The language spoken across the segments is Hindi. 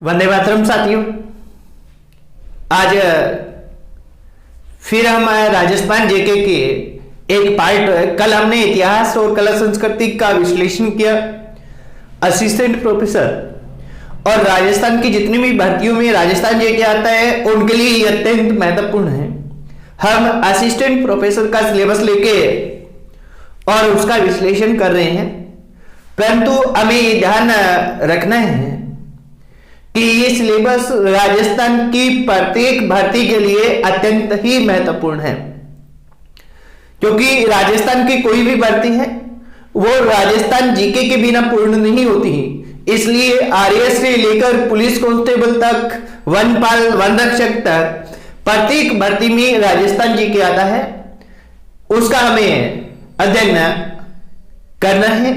वंदे मातरम साथियों, आज फिर हम राजस्थान जेके के एक पार्ट, कल हमने इतिहास और कला संस्कृति का विश्लेषण किया। असिस्टेंट प्रोफेसर और राजस्थान की जितनी भी भर्तियों में राजस्थान जेके आता है उनके लिए ये अत्यंत महत्वपूर्ण है। हम असिस्टेंट प्रोफेसर का सिलेबस लेके और उसका विश्लेषण कर रहे हैं, परंतु हमें ये ध्यान रखना है कि ये सिलेबस राजस्थान की प्रत्येक भर्ती के लिए अत्यंत ही महत्वपूर्ण है, क्योंकि राजस्थान की कोई भी भर्ती है वो राजस्थान जीके के बिना पूर्ण नहीं होती है। इसलिए आरएएस से लेकर पुलिस कांस्टेबल तक, वनपाल, वन रक्षक तक प्रत्येक भर्ती में राजस्थान जीके आता है, उसका हमें अध्ययन करना है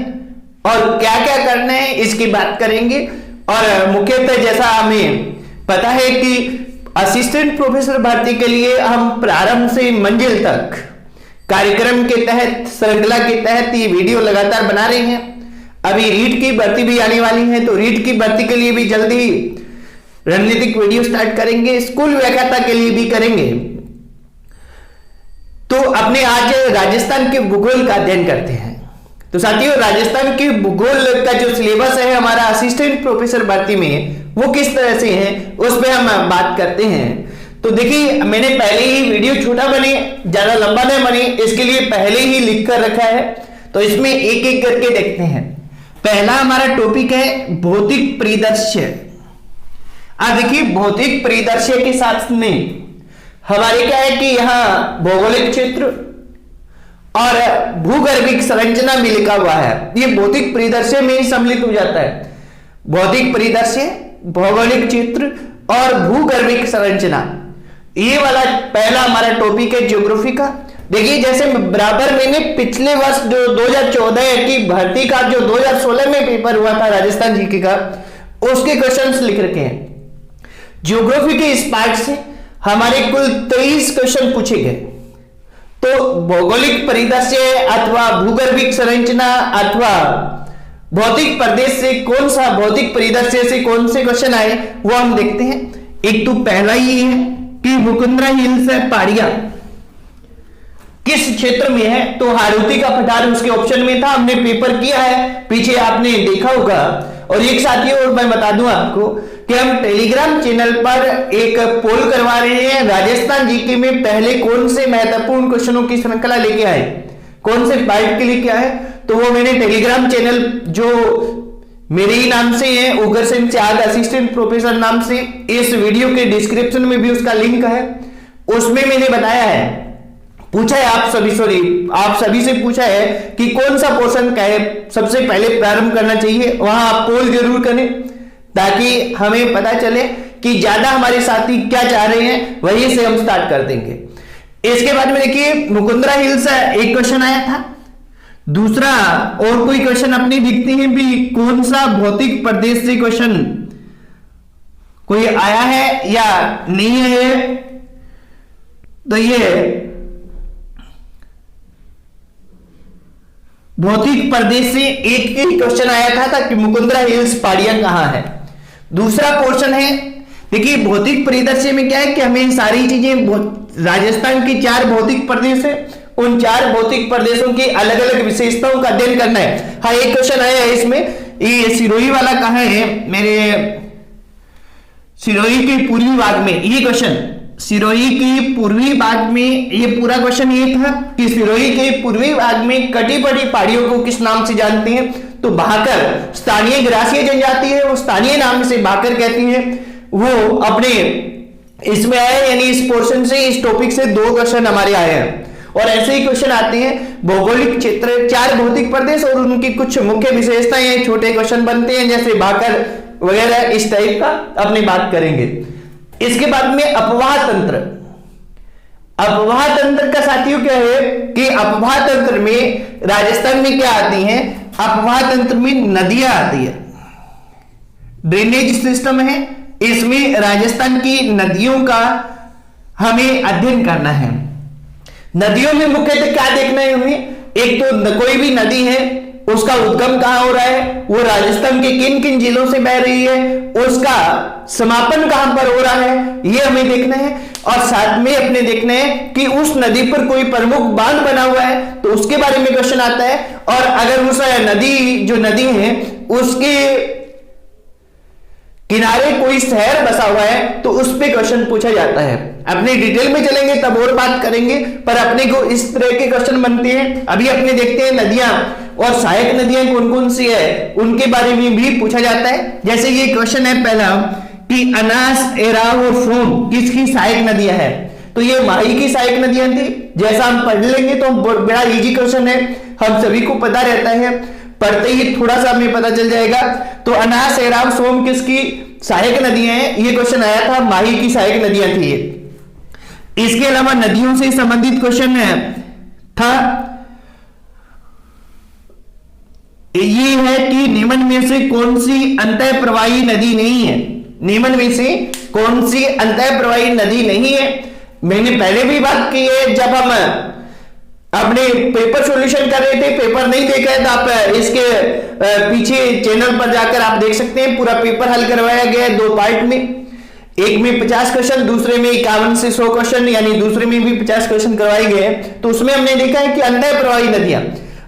और क्या क्या करना है इसकी बात करेंगे। और मुख्यतः जैसा हमें पता है कि असिस्टेंट प्रोफेसर भर्ती के लिए हम प्रारंभ से मंजिल तक कार्यक्रम के तहत, श्रृंखला के तहत ये वीडियो लगातार बना रहे हैं। अभी रीट की भर्ती भी आने वाली है, तो रीट की भर्ती के लिए भी जल्दी रणनीतिक वीडियो स्टार्ट करेंगे, स्कूल व्याख्याता के लिए भी करेंगे। तो अपने आज राजस्थान के भूगोल का अध्ययन करते हैं। तो साथियों, राजस्थान के भूगोल का जो सिलेबस है हमारा असिस्टेंट प्रोफेसर भर्ती में, वो किस तरह से है उस पर हम बात करते हैं। तो देखिए, मैंने पहले ही वीडियो छोटा बने, ज्यादा लंबा नहीं बने, इसके लिए पहले ही लिख कर रखा है, तो इसमें एक एक करके देखते हैं। पहला हमारा टॉपिक है भौतिक परिदृश्य। अब देखिए, भौतिक परिदृश्य के साथ में हमारे क्या है कि यहाँ भौगोलिक क्षेत्र और भूगर्भिक संरचना भी लिखा हुआ है। ये भौतिक परिदृश्य में ही सम्मिलित हो जाता है। भौतिक परिदृश्य, भौगोलिक क्षेत्र और भूगर्भिक संरचना, ये वाला पहला हमारा टॉपिक है ज्योग्राफी का। देखिए, जैसे बराबर मैंने पिछले वर्ष जो 2014 की भर्ती का जो 2016 में पेपर हुआ था राजस्थान जीके का, उसके क्वेश्चंस लिख रखे हैं। ज्योग्राफी के इस पार्ट से हमारे कुल 23 क्वेश्चन पूछे गए। तो भौगोलिक परिदृश्य अथवा भूगर्भिक संरचना अथवा भौतिक प्रदेश से कौन सा, भौतिक परिदृश्य से कौन से क्वेश्चन आए वो हम देखते हैं। एक तो पहला ये है कि मुकुंदरा हिल्स है पहाड़ियां किस क्षेत्र में है, तो हारूती का पठार उसके ऑप्शन में था, हमने पेपर किया है, पीछे आपने देखा होगा। और एक साथियों, और मैं बता दूं आपको कि हम टेलीग्राम चैनल पर एक पोल करवा रहे हैं, राजस्थान जीके में पहले कौन से महत्वपूर्ण क्वेश्चनों की श्रृंखला लेके आए, कौन से पार्ट के लेके आए। तो वो मैंने टेलीग्राम चैनल जो मेरे ही नाम से है, उग्रसेन त्याग असिस्टेंट प्रोफेसर नाम से, इस वीडियो के डिस्क्रिप्शन में भी उसका लिंक है, उसमें मैंने बताया है, पूछा है आप सभी से पूछा है कि कौन सा पोर्शन का है सबसे पहले प्रारंभ करना चाहिए। वहां आप पोल जरूर करें ताकि हमें पता चले कि ज्यादा हमारे साथी क्या चाह रहे हैं, वहीं से हम स्टार्ट कर देंगे। इसके बाद में देखिए, मुकुंदरा हिल्स एक क्वेश्चन आया था। दूसरा और कोई क्वेश्चन अपने दिखते हैं भी, कौन सा भौतिक प्रदेश से क्वेश्चन कोई आया है या नहीं है। तो ये भौतिक प्रदेश से एक ही क्वेश्चन आया था कि मुकुंदरा हिल्स पहाड़ियां कहां है। दूसरा पोर्शन है, देखिए भौतिक परिदृश्य में क्या है कि हमें सारी चीजें, राजस्थान की 4 भौतिक प्रदेश है, उन 4 भौतिक प्रदेशों की अलग अलग विशेषताओं का अध्ययन करना है। हाँ, एक क्वेश्चन आया है इसमें, ये सिरोही वाला कहां है, मेरे सिरोही के पूर्वी भाग में, ये क्वेश्चन सिरोही के पूर्वी भाग में, ये पूरा क्वेश्चन ये था कि सिरोही के पूर्वी भाग में कटी पड़ी पहाड़ियों को किस नाम से जानते हैं, तो भाकर, स्थानीय ग्रासीय जनजाति है, वो स्थानीय नाम से भाकर कहती है। वो अपने इसमें आए, यानी इस पोर्शन से, इस टॉपिक से 2 क्वेश्चन हमारे आए हैं। और ऐसे ही क्वेश्चन आते हैं भौगोलिक क्षेत्र, 4 भौतिक प्रदेश और उनकी कुछ मुख्य विशेषताएं, छोटे क्वेश्चन बनते हैं जैसे भाकर वगैरह, इस टाइप का अपनी बात करेंगे। इसके बाद में अपवाह तंत्र। अपवाह तंत्र का साथियों क्या है कि अपवाह तंत्र में राजस्थान में क्या आती हैं, अपवाह तंत्र में नदियां आती है, ड्रेनेज सिस्टम है, इसमें राजस्थान की नदियों का हमें अध्ययन करना है। नदियों में मुख्यतः क्या देखना है हमें, एक तो कोई भी नदी है उसका उद्गम कहां हो रहा है, वो राजस्थान के किन किन जिलों से बह रही है, उसका समापन कहां पर हो रहा है, ये हमें देखना है। और साथ में अपने देखना है कि उस नदी पर कोई प्रमुख बांध बना हुआ है तो उसके बारे में क्वेश्चन आता है। और अगर उस नदी जो नदी है उसके किनारे कोई शहर बसा हुआ है तो उस पे क्वेश्चन पूछा जाता है। अपने डिटेल में चलेंगे तब और बात करेंगे, पर अपने को इस तरह के क्वेश्चन बनते हैं। अभी अपने देखते हैं नदियां और सहायक नदियां कौन कौन सी है, उनके बारे में भी पूछा जाता है। जैसे ये क्वेश्चन है पहला कि अनास, एराव और सोम किसकी सहायक नदियां है, तो ये माही की सहायक नदियां थी। जैसा हम पढ़ लेंगे तो बड़ा इजी क्वेश्चन है, हम सभी को पता रहता है, पढ़ते ही थोड़ा सा हमें पता चल जाएगा। तो अनास, एराव, सोम किसकी सहायक नदियां हैं, ये क्वेश्चन आया था, माही की सहायक नदियां थी ये। इसके अलावा नदियों से संबंधित क्वेश्चन था, ये है कि निम्न में से कौन सी अंतः प्रवाही नदी नहीं है, निम्न में से कौन सी अंतः प्रवाही नदी नहीं है। मैंने पहले भी बात की है, जब हम अपने पेपर सॉल्यूशन कर रहे थे, पेपर नहीं देखा है तो आप इसके पीछे चैनल पर जाकर आप देख सकते हैं, पूरा पेपर हल करवाया गया है 2 पार्ट में, एक में 50 क्वेश्चन, दूसरे में 51 से 100 क्वेश्चन, यानी दूसरे में भी 50 क्वेश्चन करवाए गए हैं। तो उसमें हमने देखा है कि अंतः प्रवाही नदियां,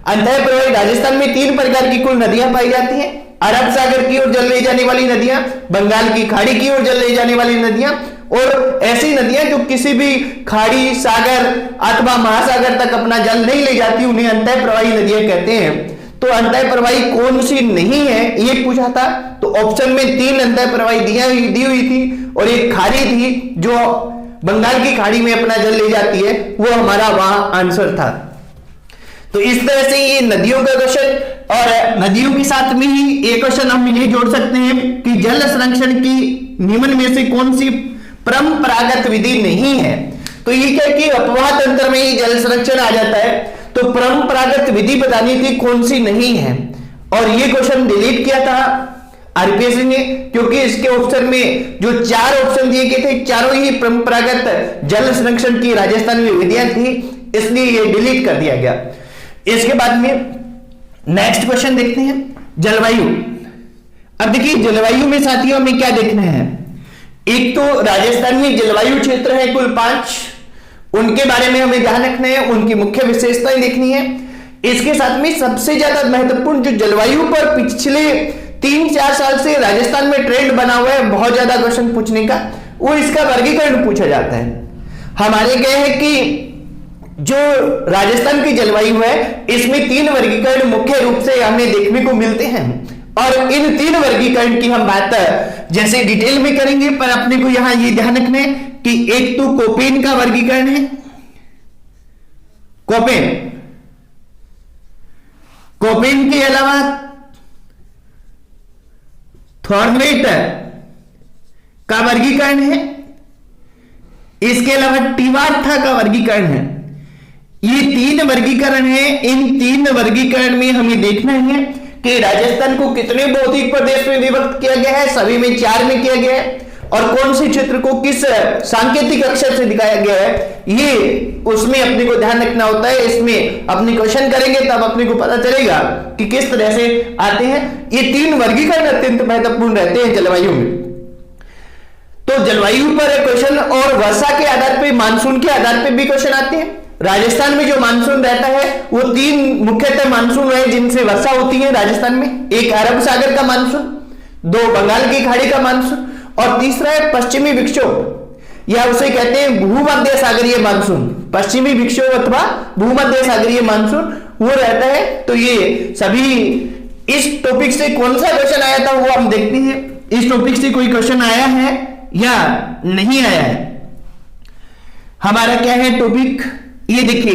अंतः प्रवाही राजस्थान में 3 प्रकार की कुल नदियां पाई जाती हैं। अरब सागर की ओर जल ले जाने वाली नदियां, बंगाल की खाड़ी की ओर जल ले जाने वाली नदियां, और ऐसी नदियां जो किसी भी खाड़ी, सागर अथवा महासागर तक अपना जल नहीं ले जाती, उन्हें अंतः प्रवाही नदियां कहते हैं। तो अंतः प्रवाही कौन सी नहीं है ये पूछा था, तो ऑप्शन में 3 अंतः प्रवाही दी हुई थी और एक खाड़ी थी जो बंगाल की खाड़ी में अपना जल ले जाती है, वो हमारा वहां आंसर था। तो इस तरह से ये नदियों का क्वेश्चन, और नदियों के साथ में ही एक क्वेश्चन हम ये जोड़ सकते हैं कि जल संरक्षण की निम्न में से कौन सी परंपरागत विधि नहीं है। तो ये क्या कि अपवाह तंत्र में ही जल संरक्षण आ जाता है, तो परंपरागत विधि बतानी थी कौन सी नहीं है, और ये क्वेश्चन डिलीट किया था आरपीएससी ने, क्योंकि इसके ऑप्शन में जो 4 ऑप्शन दिए गए थे, चारों ही परंपरागत जल संरक्षण की राजस्थान में विधियां थी, इसलिए ये डिलीट कर दिया गया। इसके बाद में नेक्स्ट क्वेश्चन देखते हैं, जलवायु। अब देखिए जलवायु में साथियों में क्या देखना है, एक तो राजस्थान में जलवायु क्षेत्र है कुल 5, उनके बारे में हमें ध्यान रखना है, उनकी मुख्य विशेषताएं देखनी है। इसके साथ में सबसे ज्यादा महत्वपूर्ण जो जलवायु पर पिछले 3-4 साल से राजस्थान में ट्रेंड बना हुआ है बहुत ज्यादा क्वेश्चन पूछने का, वो इसका वर्गीकरण पूछा जाता है। हमारे क्या है कि जो राजस्थान की जलवायु है इसमें 3 वर्गीकरण मुख्य रूप से हमें देखने को मिलते हैं, और इन 3 वर्गीकरण की हम बात जैसे डिटेल में करेंगे, पर अपने को यहां ये ध्यान रखना है कि एक तो कोपेन का वर्गीकरण है, कोपेन के अलावा थॉर्नवेट का वर्गीकरण है, इसके अलावा टिवाठा का वर्गीकरण है। ये 3 वर्गीकरण है, इन 3 वर्गीकरण में हमें देखना है कि राजस्थान को कितने भौतिक प्रदेश में विभक्त किया गया है, सभी में 4 में किया गया है, और कौन से क्षेत्र को किस सांकेतिक अक्षर से दिखाया गया है, ये उसमें अपने को ध्यान रखना होता है। इसमें अपने क्वेश्चन करेंगे तब अपने को पता चलेगा कि किस तरह से आते हैं। ये 3 वर्गीकरण अत्यंत महत्वपूर्ण रहते हैं जलवायु में। तो जलवायु पर क्वेश्चन, और वर्षा के आधार पर, मानसून के आधार पर भी क्वेश्चन आते हैं। राजस्थान में जो मानसून रहता है वो 3 मुख्यतः मानसून है जिनसे वर्षा होती है राजस्थान में, एक अरब सागर का मानसून, 2 बंगाल की खाड़ी का मानसून, और तीसरा है पश्चिमी विक्षोभ, या उसे कहते हैं भूमध्य सागरीय मानसून। पश्चिमी विक्षोभ अथवा भूमध्य सागरीय मानसून वो रहता है। तो ये सभी, इस टॉपिक से कौन सा क्वेश्चन आया था वो हम देखते हैं, इस टॉपिक से कोई क्वेश्चन आया है या नहीं आया है। हमारा क्या है टॉपिक, ये देखिए,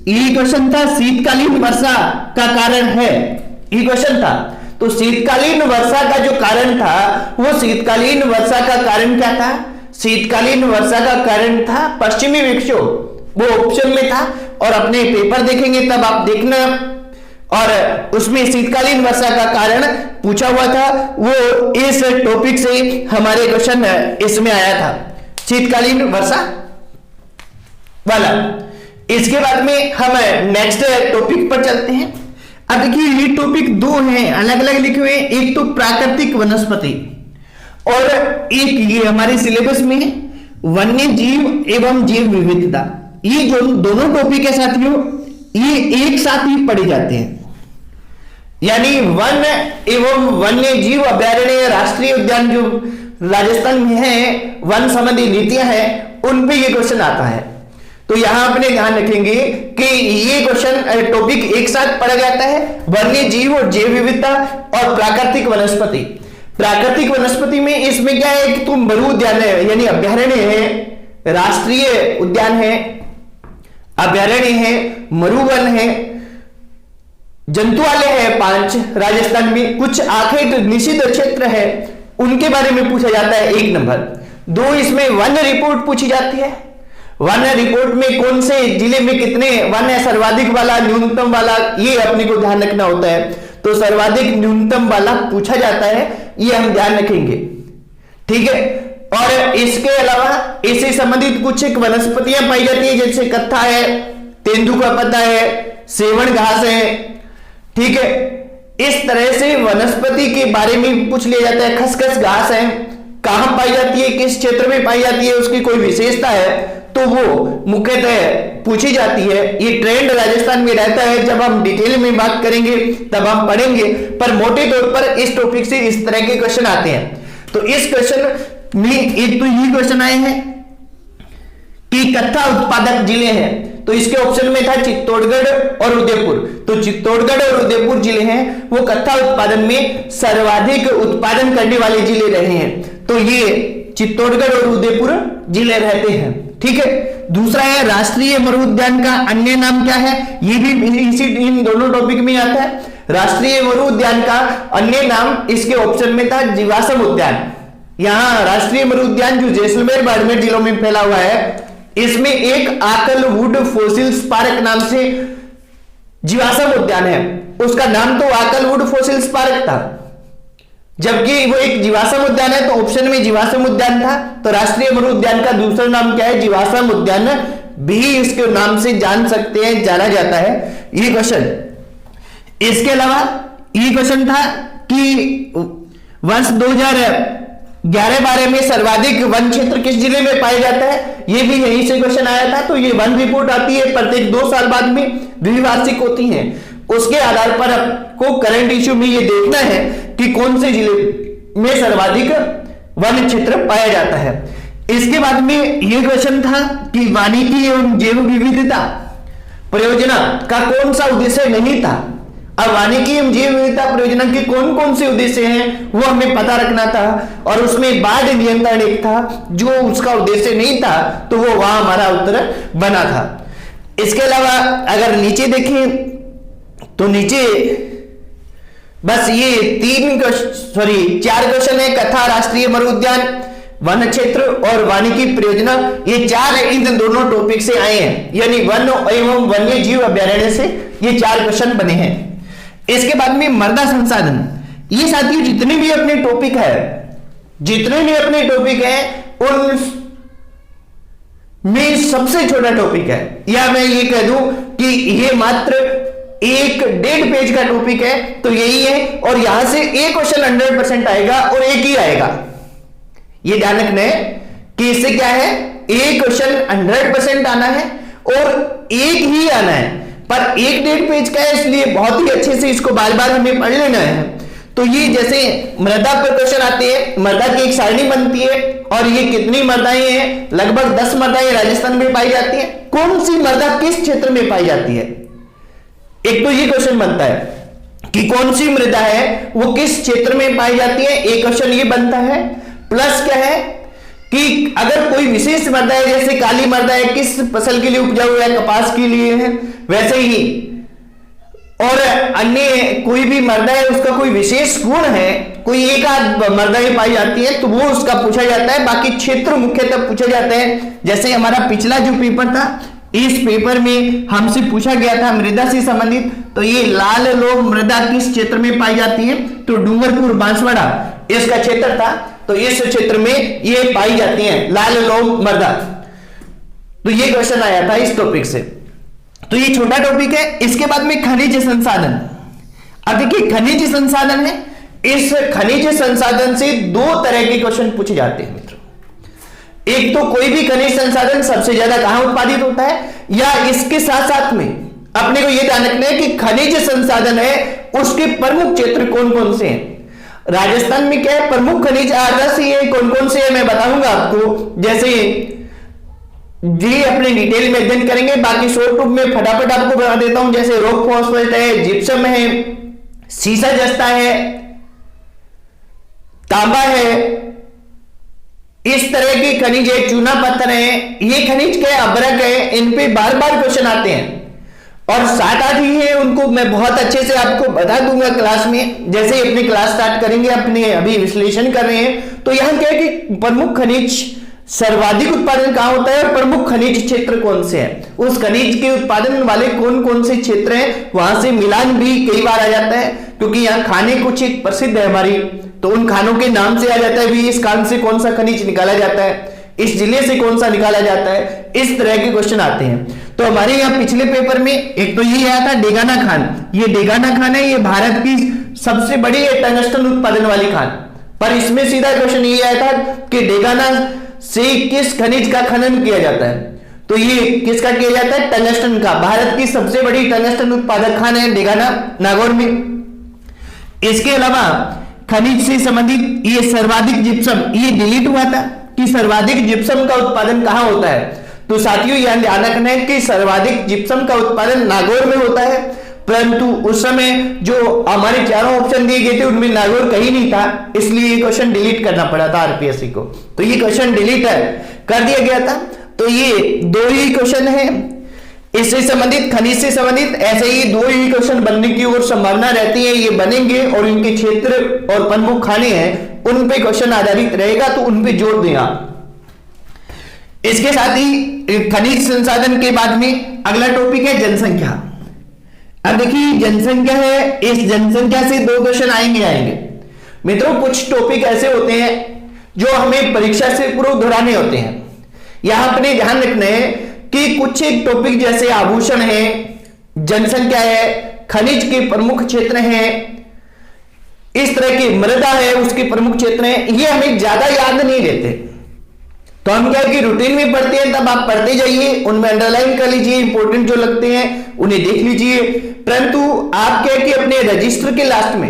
ये क्वेश्चन था शीतकालीन वर्षा का कारण है, ये क्वेश्चन था। तो शीतकालीन वर्षा का जो कारण था, वो शीतकालीन वर्षा का कारण क्या था, शीतकालीन वर्षा का कारण था पश्चिमी विक्षोभ, वो ऑप्शन में था, और अपने पेपर देखेंगे तब आप देखना, और उसमें शीतकालीन वर्षा का कारण पूछा हुआ था, वो इस टॉपिक से हमारे क्वेश्चन इसमें आया था, शीतकालीन वर्षा वाला। इसके बाद में हम नेक्स्ट टॉपिक पर चलते हैं। अब देखिए ये टॉपिक दो हैं, अलग अलग लिखे हुए हैं, एक तो प्राकृतिक वनस्पति और एक ये हमारे सिलेबस में है वन्य जीव एवं जैव विविधता। ये जो दोनों टॉपिक है साथियों, ये एक साथ ही पढ़े जाते हैं, यानी वन एवं वन्य जीव अभयारण्य राष्ट्रीय उद्यान जो राजस्थान में है, वन संबंधी नीतियां हैं, उन पे ये क्वेश्चन आता है। तो यहां अपने ध्यान रखेंगे कि ये क्वेश्चन टॉपिक एक साथ पढ़ा जाता है, वन्य जीव और जैव विविधता और प्राकृतिक वनस्पति। प्राकृतिक वनस्पति में इसमें क्या है कि तुम मरु उद्यान है यानी अभयारण्य है, राष्ट्रीय उद्यान है, अभयारण्य है, मरुवन है, जंतुआलय है 5 राजस्थान में, कुछ आखेट निषिद्ध क्षेत्र है उनके बारे में पूछा जाता है 1 नंबर। 2 इसमें वन रिपोर्ट पूछी जाती है, वन रिपोर्ट में कौन से जिले में कितने वन है, सर्वाधिक वाला न्यूनतम वाला, ये अपने को ध्यान रखना होता है। तो सर्वाधिक न्यूनतम वाला पूछा जाता है, ये हम ध्यान रखेंगे, ठीक है। और इसके अलावा इससे संबंधित कुछ एक वनस्पतियां पाई जाती है, जैसे कत्था है, तेंदुआ पत्ता है, सेवण घास है, ठीक है। इस तरह से वनस्पति के बारे में पूछ लिया जाता है। खसखस घास है, कहां पाई जाती है, किस क्षेत्र में पाई जाती है, उसकी कोई विशेषता है तो वो मुख्यतः पूछी जाती है। ये ट्रेंड राजस्थान में रहता है, जब हम डिटेल में बात करेंगे तब हम पढ़ेंगे, पर मोटे तौर पर इस टॉपिक से इस तरह के क्वेश्चन आते हैं। तो इस क्वेश्चन में एक तो ये क्वेश्चन आए हैं कि कत्था उत्पादक जिले हैं, तो इसके ऑप्शन में था चित्तौड़गढ़ और उदयपुर। तो चित्तौड़गढ़ और उदयपुर जिले हैं वो कत्था उत्पादन में सर्वाधिक उत्पादन करने वाले जिले रहे हैं, तो ये चित्तौड़गढ़ और उदयपुर जिले रहते हैं, ठीक है। दूसरा है राष्ट्रीय मरु उद्यान का अन्य नाम क्या है, ये भी इसी इन दोनों टॉपिक में आता है। राष्ट्रीय मरु उद्यान का अन्य नाम इसके ऑप्शन में था जीवाश्म उद्यान। यहां राष्ट्रीय मरु उद्यान जो जैसलमेर बाड़मेर जिलों में फैला हुआ है, इसमें एक आकलवुड फॉसिल्स पार्क नाम से जीवाश्म उद्यान है, उसका नाम तो आकलवुड फॉसिल्स पार्क था, जबकि वो एक जीवाश्म उद्यान है, तो ऑप्शन में जीवाश्म उद्यान था। तो राष्ट्रीय मरु उद्यान का दूसरा नाम क्या है, जीवाश्म उद्यान भी इसके नाम से जान सकते हैं, जाना जाता है ये क्वेश्चन। इसके अलावा ये क्वेश्चन था कि वर्ष 2011-12 में सर्वाधिक वन क्षेत्र किस जिले में पाया जाता है, ये भी यहीं से क्वेश्चन आया था। तो ये वन रिपोर्ट आती है प्रत्येक 2 साल बाद में, द्विवार्षिक होती है, उसके आधार पर आपको करंट इश्यू में ये देखना है कि कौन से जिले में सर्वाधिक वन क्षेत्र पाया जाता है। इसके बाद में ये क्वेश्चन था कि वानिकी एवं जैव विविधता परियोजना का कौन सा उद्देश्य नहीं था। अब वानिकी एवं जैव विविधता परियोजना के कौन कौन से उद्देश्य हैं वो हमें पता रखना था, और उसमें बाढ़ नियंत्रण एक था जो उसका उद्देश्य नहीं था, तो वो वहां हमारा उत्तर बना था। इसके अलावा अगर नीचे देखें तो नीचे बस ये 4 क्वेश्चन है, कथा, राष्ट्रीय मरु उद्यान, वन क्षेत्र और वानिकी परियोजना, ये 4 इन दोनों टॉपिक से आए हैं, यानी वन एवं वन्य जीव अभ्यारण्य से ये 4 क्वेश्चन बने हैं। इसके बाद में मृदा संसाधन, ये साथियों जितने भी अपने टॉपिक है उन में सबसे छोटा टॉपिक है, या मैं ये कह दूं कि ये मात्र 1.5 पेज का टॉपिक है, तो यही है। और यहां से एक क्वेश्चन 100% आएगा और एक ही आएगा, ये ध्यान रखना है कि इससे क्या है, एक क्वेश्चन 100% आना है और एक ही आना है, पर 1.5 पेज का है, इसलिए बहुत ही अच्छे से इसको बार बार हमें पढ़ लेना है। तो ये जैसे मृदा पर क्वेश्चन आते हैं, मृदा की एक सारणी बनती है, और ये कितनी मृदाएं हैं, लगभग 10 मृदाएं राजस्थान में पाई जाती है। कौन सी मृदा किस क्षेत्र में पाई जाती है, एक तो ये क्वेश्चन बनता है कि कौन सी मृदा है वो किस क्षेत्र में पाई जाती है, एक क्वेश्चन ये बनता है। प्लस क्या है कि अगर कोई विशेष मृदा है, जैसे काली मृदा है, किस फसल के लिए उपजाऊ है, कपास के लिए है, वैसे ही और अन्य कोई भी मृदा है उसका कोई विशेष गुण है, कोई एक आध मृदाएं पाई जाती है तो वो उसका पूछा जाता है, बाकी क्षेत्र मुख्यतः पूछा जाता है। जैसे हमारा पिछला जो पेपर था, इस पेपर में हमसे पूछा गया था मृदा से संबंधित, तो ये लाल लोह मृदा किस क्षेत्र में पाई जाती है, तो डूंगरपुर बांसवाड़ा इसका क्षेत्र था, तो इस क्षेत्र में ये पाई जाती है लाल लोह मृदा। तो ये क्वेश्चन आया था इस टॉपिक से, तो ये छोटा टॉपिक है। इसके बाद में खनिज संसाधन, अब देखिए खनिज संसाधन है, इस खनिज संसाधन से दो तरह के क्वेश्चन पूछे जाते हैं मित्रों। एक तो कोई भी खनिज संसाधन सबसे ज्यादा कहां उत्पादित होता है, या इसके साथ साथ में अपने को यह ध्यान रखना है कि खनिज संसाधन है उसके प्रमुख क्षेत्र कौन कौन से हैं। राजस्थान में क्या है, प्रमुख खनिज आदर्श ये कौन कौन से है मैं बताऊंगा आपको, जैसे ये अपने डिटेल में अध्ययन करेंगे, बाकी शॉर्ट रूप में फटाफट आपको बता देता हूं। जैसे रॉक फॉस्फेट है, जिप्सम है, सीसा जस्ता है, तांबा है, इस तरह के खनिज है, चूना पत्थर है, ये खनिज के अभ्रक है, इन पे बार बार क्वेश्चन आते हैं और साथ आती है उनको मैं बहुत अच्छे से आपको बता दूंगा क्लास में। जैसे ही अपनी क्लास स्टार्ट करेंगे, अपने अभी विश्लेषण कर रहे हैं, तो यहां क्या है कि प्रमुख खनिज सर्वाधिक उत्पादन कहां होता है और प्रमुख खनिज क्षेत्र कौन से हैं, उस खनिज के उत्पादन वाले कौन कौन से क्षेत्र हैं, वहां से मिलान भी कई बार आ जाता है, क्योंकि यहाँ खाने कुछ एक प्रसिद्ध है हमारी, तो उन खानों के नाम से आ जाता है भी इस खान से कौन सा खनिज निकाला जाता है, इस जिले से कौन सा निकाला जाता है, इस तरह के क्वेश्चन आते हैं। तो हमारे यहाँ पिछले पेपर में एक तो ये आया था डेगाना खान, ये डेगाना खान है, ये भारत की सबसे बड़ी टंगस्टन उत्पादन वाली खान, पर इसमें सीधा क्वेश्चन ये आया था कि डेगाना से किस खनिज का खनन किया जाता है, तो ये किसका किया जाता है, टंगस्टन का। भारत की सबसे बड़ी टंगस्टन उत्पादक खान है डेगाना, नागौर में। इसके अलावा खनिज से संबंधित ये सर्वाधिक जिप्सम, ये डिलीट हुआ था कि सर्वाधिक जिप्सम का उत्पादन कहां होता है, तो साथियों यहां ध्यान रखना है कि सर्वाधिक जिप्सम का उत्पादन नागौर में होता है, परंतु उस समय जो हमारे चारों ऑप्शन दिए गए थे उनमें नागौर कहीं नहीं था, इसलिए ये क्वेश्चन डिलीट करना पड़ा था आरपीएससी को, तो ये क्वेश्चन डिलीट कर दिया गया था। तो ये दो ही क्वेश्चन है इससे संबंधित, खनिज से संबंधित, ऐसे ही दो ही क्वेश्चन बनने की और संभावना रहती है, ये बनेंगे और इनके क्षेत्र और प्रमुख खाने हैं उन पे क्वेश्चन आधारित रहेगा, तो उन पे जोड़ दें आप। इसके साथ ही खनिज संसाधन के बाद में अगला टॉपिक है जनसंख्या। अब देखिए जनसंख्या है, इस जनसंख्या से दो क्वेश्चन आएंगे मित्रों। कुछ टॉपिक ऐसे होते हैं जो हमें परीक्षा से पूर्व दोहराने होते हैं, यहां अपने ध्यान रखना है कि कुछ एक टॉपिक जैसे आभूषण है, जनसंख्या है, खनिज के प्रमुख क्षेत्र हैं, इस तरह की मृदा है उसके प्रमुख क्षेत्र हैं, ये हमें ज्यादा याद नहीं रहते, तो हम क्या है कि रूटीन में पढ़ते हैं, तब आप पढ़ते जाइए, उनमें अंडरलाइन कर लीजिए, इंपॉर्टेंट जो लगते हैं उन्हें देख लीजिए। परंतु आप क्या है कि अपने रजिस्टर के लास्ट में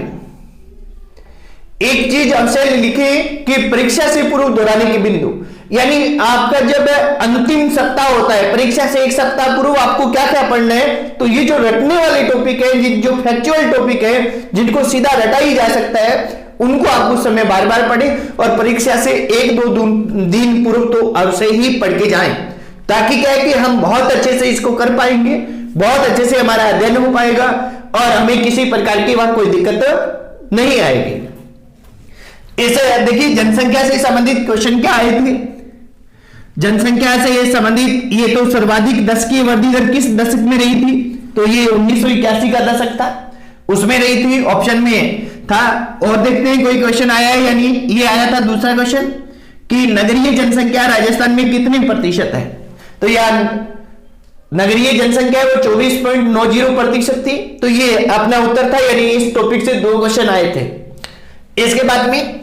एक चीज अवश्य लिखें कि परीक्षा से पूर्व दोहराने के बिंदु, यानी आपका जब अंतिम सप्ताह होता है, परीक्षा से एक सप्ताह पूर्व आपको क्या क्या पढ़ना है, तो ये जो रटने वाले टॉपिक है, जो फैक्चुअल टॉपिक है, जिनको सीधा रटा ही जा सकता है, उनको आप उस समय बार बार पढ़ें और परीक्षा से एक दो दिन पूर्व तो अवश्य ही पढ़ के जाएं, ताकि क्या है कि हम बहुत अच्छे से इसको कर पाएंगे, बहुत अच्छे से हमारा अध्ययन हो पाएगा और हमें किसी प्रकार की वहां कोई दिक्कत नहीं आएगी। इसे देखिए जनसंख्या से संबंधित क्वेश्चन क्या आए थे, जनसंख्या से संबंधित ये तो सर्वाधिक 10 की वृद्धि दर किस दशक में रही थी, तो ये 1981 का दशक था, उसमें रही थी, ऑप्शन में था। और देखते हैं कोई क्वेश्चन आया है या नहीं। ये आया था दूसरा क्वेश्चन कि नगरीय जनसंख्या राजस्थान में कितने प्रतिशत है, तो यार नगरीय जनसंख्या वो 24.90% थी, तो ये अपना उत्तर था, यानी इस टॉपिक से दो क्वेश्चन आए थे। इसके बाद में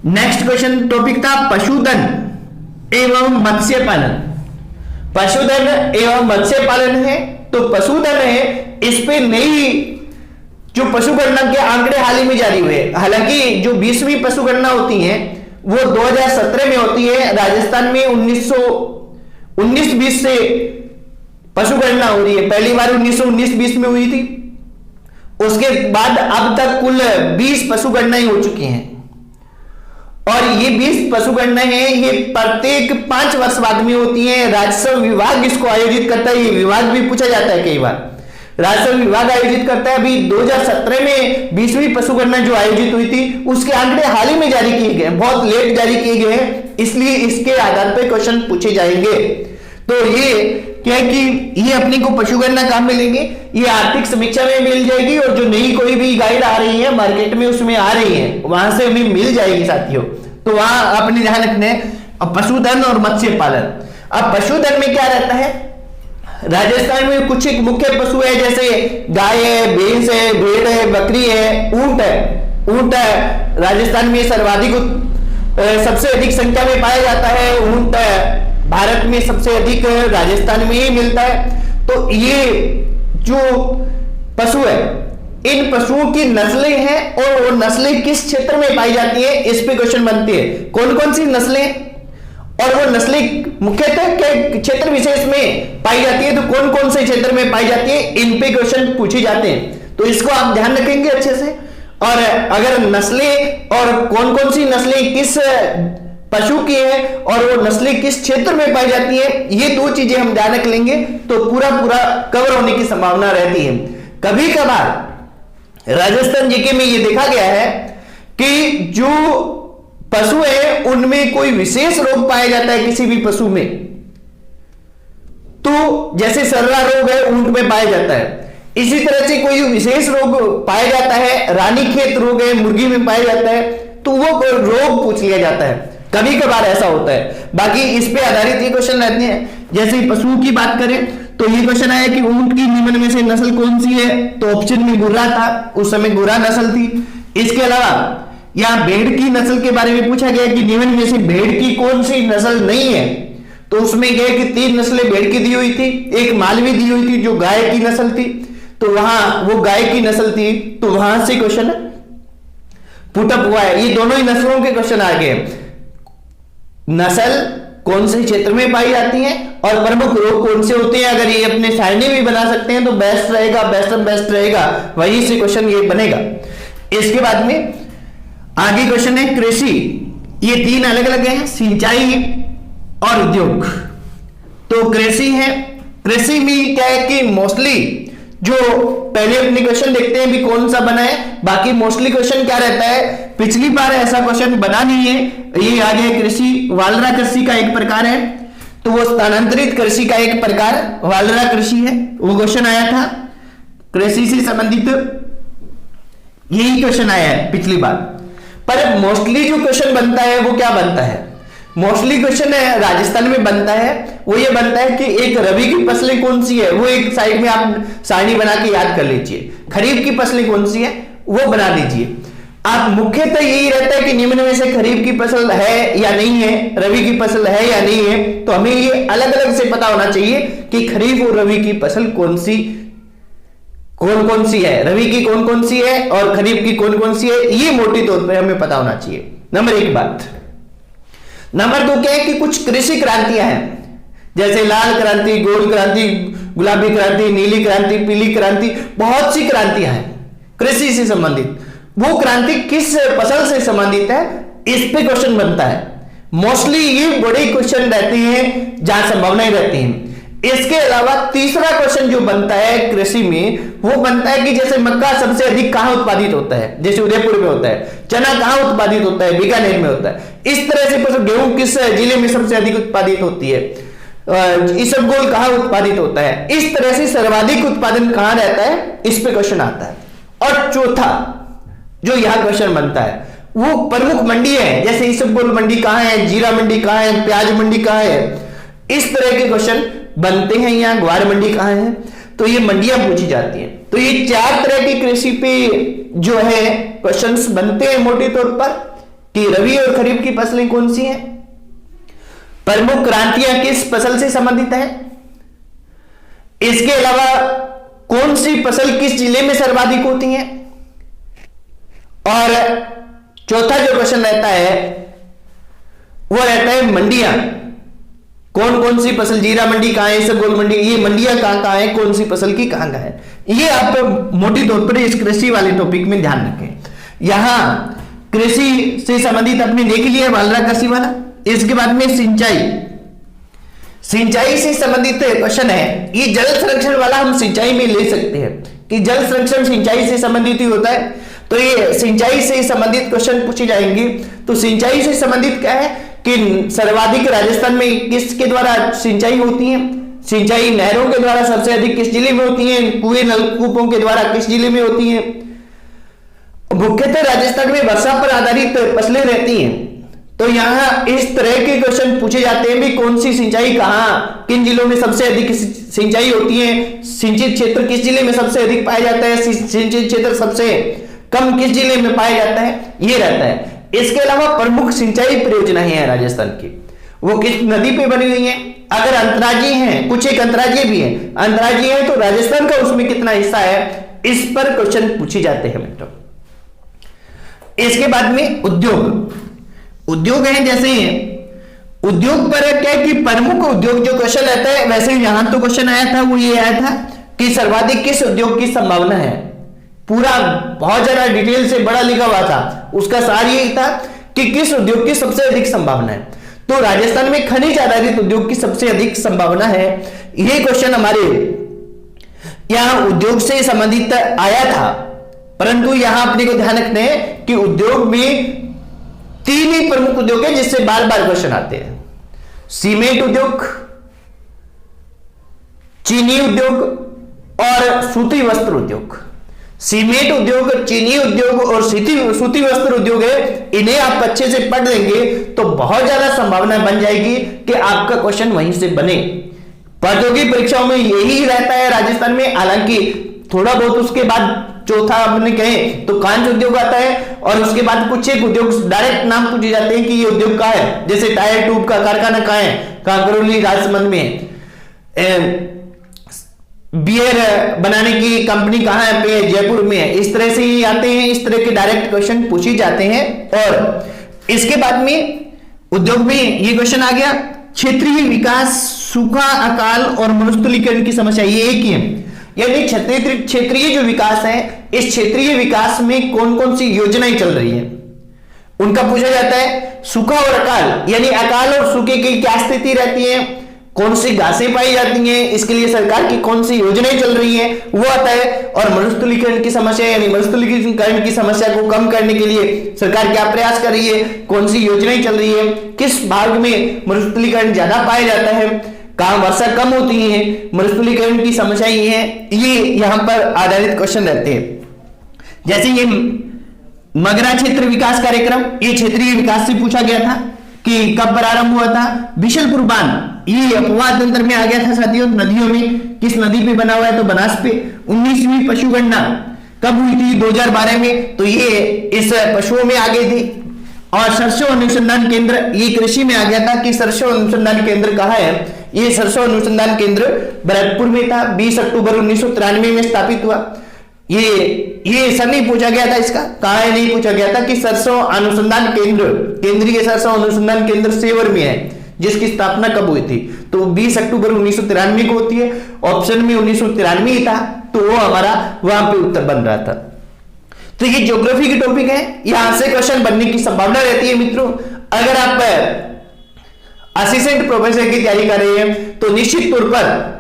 नेक्स्ट क्वेश्चन टॉपिक था पशुधन एवं मत्स्य पालन। पशुधन एवं मत्स्य पालन है, तो पशुधन है, इस पे नई जो पशुगणना के आंकड़े हाल ही में जारी हुए, हालांकि जो 20वीं पशुगणना होती है वो 2017 में होती है, राजस्थान में 1919-20 से पशुगणना हो रही है, पहली बार 1919-20 में हुई थी, उसके बाद अब तक कुल 20 पशुगणनाएं हो चुकी हैं, और ये 20 पशुगणना है, ये प्रत्येक 5 वर्ष बाद में होती है। राजस्व विभाग इसको आयोजित करता है, ये विभाग भी पूछा जाता है कई बार, राजस्व विभाग आयोजित करता है। अभी 2017 में 20वीं पशुगणना जो आयोजित हुई थी उसके आंकड़े हाल ही में जारी किए गए, बहुत लेट जारी किए गए हैं, इसलिए इसके आधार पर क्वेश्चन पूछे जाएंगे। तो ये क्या है कि ये अपने को पशुगणना कहां मिलेंगे, ये आर्थिक समीक्षा में मिल जाएगी, और जो नई कोई भी गाइड आ रही है मार्केट में उसमें आ रही है, वहां से हमें मिल जाएगी साथियों। तो वहां अपने ध्यान रखने पशुधन और मत्स्य पालन। अब पशुधन में क्या रहता है, राजस्थान में कुछ एक मुख्य पशु है, जैसे गाय है, भैंस है, भेड़ है, बकरी है, ऊंट है। ऊंट राजस्थान में सर्वाधिक सबसे अधिक संख्या में पाया जाता है। ऊंट भारत में सबसे अधिक राजस्थान में ही मिलता है। तो ये जो पशु है, इन पशुओं की नस्लें हैं और वो नस्लें किस क्षेत्र में पाई जाती है, इस पे क्वेश्चन बनती है। कौन कौन सी नस्लें और वो नस्लें मुख्यतः क्या क्षेत्र विशेष में पाई जाती है, तो कौन कौन से क्षेत्र में पाई जाती है, इन पे क्वेश्चन पूछे जाते हैं। तो इसको आप ध्यान रखेंगे अच्छे से। और अगर नस्लें और कौन कौन सी नस्लें किस पशु की है और वो नस्लें किस क्षेत्र में पाई जाती है, ये दो चीजें हम ध्यान रख लेंगे तो पूरा पूरा कवर होने की संभावना रहती है। कभी कभार राजस्थान जीके में ये देखा गया है कि जो पशु है उनमें कोई विशेष रोग पाया जाता है किसी भी पशु में, तो जैसे सर्रा रोग है ऊंट में पाया जाता है, इसी तरह से कोई विशेष रोग पाया जाता है, रानीखेत रोग है मुर्गी में पाया जाता है, तो वो रोग पूछ लिया जाता है। कभी कभार ऐसा होता है, बाकी इस पे आधारित ये क्वेश्चन रहते हैं। जैसे पशुओं की बात करें तो ये क्वेश्चन आया कि ऊंट की निम्न में से नस्ल कौन सी है, तो ऑप्शन में गुर्रा था, उस समय गुर्रा नस्ल थी। इसके अलावा यहां भेड़ की नस्ल के बारे में पूछा गया कि निम्न में से भेड़ की कौन सी नस्ल नहीं है, तो उसमें क्या कि 3 नस्लें भेड़ की दी हुई थी, एक मालवी दी हुई थी जो गाय की नस्ल थी, तो वहां वो गाय की नस्ल थी, तो वहां से क्वेश्चन पुटअप हुआ है। ये दोनों ही नस्लों के क्वेश्चन आ गए। नस्ल कौन से क्षेत्र में पाई जाती है और प्रमुख रोग कौन से होते हैं, अगर ये अपने सारणी भी बना सकते हैं तो बेस्ट रहेगा, बेस्ट ऑफ बेस्ट रहेगा, वहीं से क्वेश्चन ये बनेगा। इसके बाद में आगे क्वेश्चन है कृषि। ये 3 अलग अलग हैं, सिंचाई और उद्योग। तो कृषि है, कृषि में क्या है कि मोस्टली जो पहले अपने क्वेश्चन देखते हैं भी कौन सा बना है, बाकी मोस्टली क्वेश्चन क्या रहता है, पिछली बार ऐसा क्वेश्चन बना नहीं है। ये आ गया कृषि, वालरा कृषि का एक प्रकार है, तो वो स्थानांतरित कृषि का एक प्रकार वालरा कृषि है, वो क्वेश्चन आया था कृषि से संबंधित, यही क्वेश्चन आया है पिछली बार। पर मोस्टली जो क्वेश्चन बनता है वो क्या बनता है, मोस्टली क्वेश्चन है राजस्थान में बनता है, वो ये बनता है कि एक रबी की फसलें कौन सी है, वो एक साइड में आप सारणी बना के याद कर लीजिए। खरीफ की फसलें कौन सी है वो बना लीजिए। आप मुख्यतः यही रहता है कि निम्न में से खरीफ की फसल है या नहीं है, रबी की फसल है या नहीं है, तो हमें ये अलग अलग से पता होना चाहिए कि खरीफ और रबी की फसल कौन कौन सी है, रबी की कौन कौन सी है और खरीफ की कौन कौन सी है, ये मोटी तौर पर हमें पता होना चाहिए। नंबर 1 बात। नंबर 2 क्या है कि कुछ कृषि क्रांतियां हैं, जैसे लाल क्रांति, गोल क्रांति, गुलाबी क्रांति, नीली क्रांति, पीली क्रांति, बहुत सी क्रांतियां हैं कृषि से संबंधित। वो क्रांति किस फसल से संबंधित है, इस पे क्वेश्चन बनता है। मोस्टली ये बड़े क्वेश्चन रहते हैं जहां संभावनाएं रहती हैं। इसके अलावा तीसरा क्वेश्चन जो बनता है कृषि में, वो बनता है कि जैसे मक्का सबसे अधिक कहां उत्पादित होता है, जैसे उदयपुर में होता है, चना कहां उत्पादित होता है, बीकानेर में होता है, इस तरह से गेहूं किस जिले में सबसे अधिक उत्पादित होती है, इसबगोल कहां उत्पादित होता है, इस तरह से सर्वाधिक उत्पादन कहां रहता है, इस पे क्वेश्चन आता है। और चौथा जो यहां क्वेश्चन बनता है वो प्रमुख मंडी है, जैसे इसबगोल मंडी कहां है, जीरा मंडी कहां है, प्याज मंडी कहां है, इस तरह के क्वेश्चन बनते हैं। यहाँ ग्वार मंडी कहां है, तो ये मंडियां पूछी जाती हैं। तो ये 4 तरह की कृषि पे जो है क्वेश्चंस बनते हैं मोटे तौर पर, कि रबी और खरीफ की फसलें कौन सी हैं, प्रमुख क्रांतियां किस फसल से संबंधित है, इसके अलावा कौन सी फसल किस जिले में सर्वाधिक होती है, और चौथा जो क्वेश्चन रहता है वो रहता है मंडियां, कौन कौन सी फसल, जीरा मंडी कहां है, इसबगोल मंडी, ये मंडियां कहां है, कौन सी फसल की कहां है, ये आप मोटी तौर पर इस कृषि वाले टॉपिक में ध्यान रखें। यहां कृषि से संबंधित आपने देख लिया वालरा कृषि वाला। इसके बाद में सिंचाई से संबंधित क्वेश्चन है, ये जल संरक्षण वाला हम सिंचाई में ले सकते हैं कि जल संरक्षण सिंचाई से संबंधित ही होता है, तो ये सिंचाई से संबंधित क्वेश्चन पूछे जाएंगे। तो सिंचाई से संबंधित क्या है कि सर्वाधिक राजस्थान में किसके द्वारा सिंचाई होती है, सिंचाई नहरों के द्वारा सबसे अधिक किस जिले में होती है, कुएं नलकूपों के द्वारा किस जिले में होती है। मुख्यतः राजस्थान में वर्षा पर आधारित फसलें रहती हैं, तो यहां इस तरह के क्वेश्चन पूछे जाते हैं भी कौन सी सिंचाई कहां, किन जिलों में सबसे अधिक सिंचाई होती है, सिंचित क्षेत्र किस जिले में सबसे अधिक पाया जाता है, सिंचित क्षेत्र सबसे कम किस जिले में पाया जाता है, ये रहता है। इसके अलावा प्रमुख सिंचाई परियोजनाएं हैं राजस्थान की, वो किस नदी पे बनी हुई है, अगर अंतर्राज्यीय हैं, कुछ एक अंतर्राज्यीय भी है, अंतर्राज्यीय है तो राजस्थान का उसमें कितना हिस्सा है, इस पर क्वेश्चन पूछे जाते हैं मित्रों। इसके बाद में उद्योग है, जैसे उद्योग पर क्या है कि प्रमुख उद्योग जो क्वेश्चन रहता है, वैसे यहां तो क्वेश्चन आया था, वो ये आया था कि सर्वाधिक किस उद्योग की संभावना है, पूरा बहुत ज्यादा डिटेल से बड़ा लिखा हुआ था, उसका सार यही था कि किस उद्योग की सबसे अधिक संभावना है। तो राजस्थान में खनिज आधारित उद्योग की सबसे अधिक संभावना है। यह क्वेश्चन हमारे यहां उद्योग से संबंधित आया था, परंतु यहां अपने को ध्यान रखना है कि उद्योग में 3 ही प्रमुख उद्योग है जिससे बार बार क्वेश्चन आते हैं, सीमेंट उद्योग, चीनी उद्योग और सूती वस्त्र उद्योग। सीमेंट उद्योग, चीनी उद्योग और सूती वस्त्र उद्योग है, इन्हें आप अच्छे से पढ़ लेंगे तो बहुत ज्यादा संभावना बन जाएगी कि आपका क्वेश्चन वहीं से बने। प्रतियोगी परीक्षाओं में यही रहता है राजस्थान में, हालांकि थोड़ा बहुत उसके बाद चौथा आपने कहे तो कांच उद्योग आता है, और उसके बाद कुछ एक उद्योग डायरेक्ट नाम पूछे जाते हैं कि ये उद्योग कहां है, जैसे टायर ट्यूब का कारखाना कहां है, कांकरोली राजसमंद में, बियर बनाने की कंपनी कहां है पे जयपुर में है। इस तरह से ही आते हैं, इस तरह के डायरेक्ट क्वेश्चन पूछे जाते हैं। और इसके बाद में उद्योग में ये क्वेश्चन आ गया, क्षेत्रीय विकास, सूखा, अकाल और मरुस्थलीकरण की समस्या, ये एक ही है, यानी क्षेत्रीय जो विकास है, इस क्षेत्रीय विकास में कौन कौन सी योजनाएं चल रही है उनका पूछा जाता है। सूखा और अकाल, यानी अकाल और सूखे की क्या स्थिति रहती है, कौन सी घासें पाई जाती हैं, इसके लिए सरकार की कौन सी योजनाएं चल रही हैं, वो आता है। और मरुस्थलीकरण की समस्या, यानी मरुस्थलीकरण की समस्या को कम करने के लिए सरकार क्या प्रयास कर रही है, कौन सी योजनाएं चल रही है, किस भाग में मरुस्थलीकरण ज्यादा पाया जाता है, कहां वर्षा कम होती है, मरुस्थलीकरण की समस्या ये है, ये यहां पर आधारित क्वेश्चन रहते हैं। जैसे ये मगरा क्षेत्र विकास कार्यक्रम, ये क्षेत्रीय विकास से पूछा गया था कि कब प्रारंभ हुआ था। बिशलपुर बांध, ये अपवाद तंत्र में आ गया था साथियों, नदियों में, किस नदी पे बना हुआ है, तो बनास पे। 19वीं पशुगणना कब हुई थी, 2012 में, तो ये इस पशुओं में आ गई थी। और सरसों अनुसंधान केंद्र, ये कृषि में आ गया था कि सरसों अनुसंधान केंद्र कहां है, ये सरसों अनुसंधान केंद्र भरतपुर में था, 20 अक्टूबर 1993 में स्थापित हुआ। ये सर नहीं पूछा गया था, इसका कहां है नहीं पूछा गया था कि सरसों अनुसंधान केंद्र, केंद्रीय सरसों अनुसंधान केंद्र सेवर में है, जिसकी स्थापना कब हुई थी, तो 20 अक्टूबर 1993 को होती है। ऑप्शन में 1993 ही था, तो वो हमारा वहां पे उत्तर बन रहा था। तो ये ज्योग्राफी की टॉपिक है, यहां से क्वेश्चन बनने की संभावना रहती है मित्रों। अगर आप असिस्टेंट प्रोफेसर की तैयारी कर रहे हैं तो निश्चित तौर पर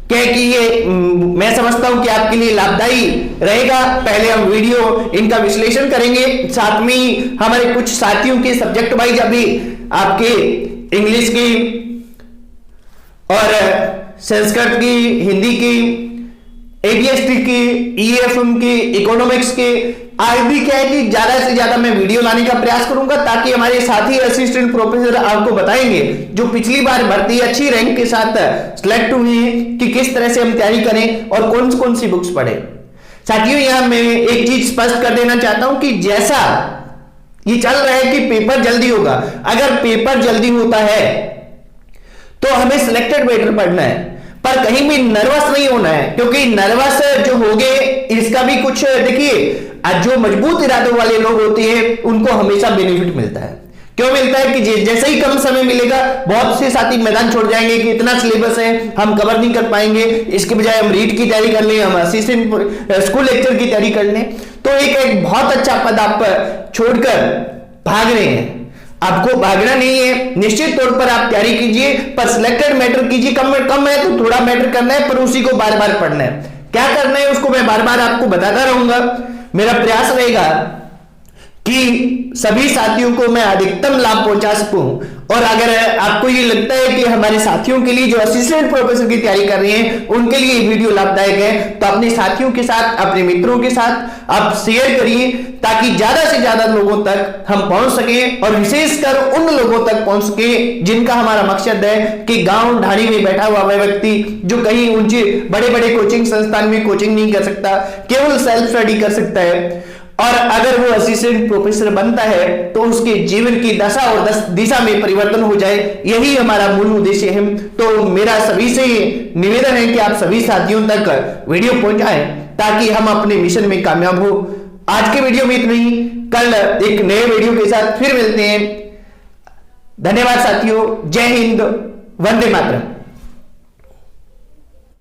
क्या कि ये मैं समझता हूं कि आपके लिए लाभदायी रहेगा। पहले हम वीडियो इनका विश्लेषण करेंगे, साथ में हमारे कुछ साथियों के सब्जेक्ट वाइज अभी आपके इंग्लिश की और संस्कृत की, हिंदी की, एबीएसटी की, ईएफएम की, इकोनॉमिक्स की, आगे क्या है कि ज्यादा से ज्यादा मैं वीडियो लाने का प्रयास करूंगा, ताकि हमारे साथी असिस्टेंट प्रोफेसर आपको बताएंगे जो पिछली बार भर्ती अच्छी रैंक के साथ सिलेक्ट हुई है कि किस तरह से हम तैयारी करें और कौन कौन सी बुक्स पढ़ें। साथियों, यहां मैं एक चीज स्पष्ट कर देना चाहता हूं कि जैसा ये चल रहा है कि पेपर जल्दी होगा, अगर पेपर जल्दी होता है तो हमें सिलेक्टेड मैटर पढ़ना है, पर कहीं भी नर्वस नहीं होना है, क्योंकि नर्वस जो हो गए इसका भी कुछ देखिए, जो मजबूत इरादों वाले लोग होते हैं उनको हमेशा बेनिफिट मिलता है। क्यों मिलता है कि जैसे ही कम समय मिलेगा बहुत से साथी मैदान छोड़ जाएंगे कि इतना सिलेबस है हम कवर नहीं कर पाएंगे, इसके बजाय हम रीट की तैयारी कर लें, हम असिस्टेंट स्कूल लेक्चर की तैयारी कर लें, तो एक बहुत अच्छा पद आप छोड़कर भाग रहे हैं। आपको भागना नहीं है, निश्चित तौर पर आप तैयारी कीजिए, पर सिलेक्टेड मैटर कीजिए। कम है तो थोड़ा मैटर करना है, पर उसी को बार बार पढ़ना है। क्या करना है उसको मैं बार बार आपको बताता रहूंगा। मेरा प्रयास रहेगा कि सभी साथियों को मैं अधिकतम लाभ पहुंचा सकूं और अगर आपको ये लगता है कि हमारे साथियों के लिए जो असिस्टेंट प्रोफेसर की तैयारी कर रहे हैं उनके लिए ये वीडियो लाभदायक है, तो अपने साथियों के साथ, अपने मित्रों के साथ आप शेयर करिए, ताकि ज्यादा से ज्यादा लोगों तक हम पहुंच सके, और विशेषकर उन लोगों तक पहुंच सके जिनका हमारा मकसद है कि गांव ढाणी में बैठा हुआ व्यक्ति जो कहीं ऊंचे बड़े बड़े कोचिंग संस्थान में कोचिंग नहीं कर सकता, केवल सेल्फ स्टडी कर सकता है, और अगर वो असिस्टेंट प्रोफेसर बनता है तो उसके जीवन की दशा और दिशा में परिवर्तन हो जाए, यही हमारा मूल उद्देश्य है। तो मेरा सभी से निवेदन है कि आप सभी साथियों तक वीडियो पहुंचाएं ताकि हम अपने मिशन में कामयाब हो। आज के वीडियो में इतना ही, कल एक नए वीडियो के साथ फिर मिलते हैं। धन्यवाद साथियों, जय हिंद, वंदे मातरम।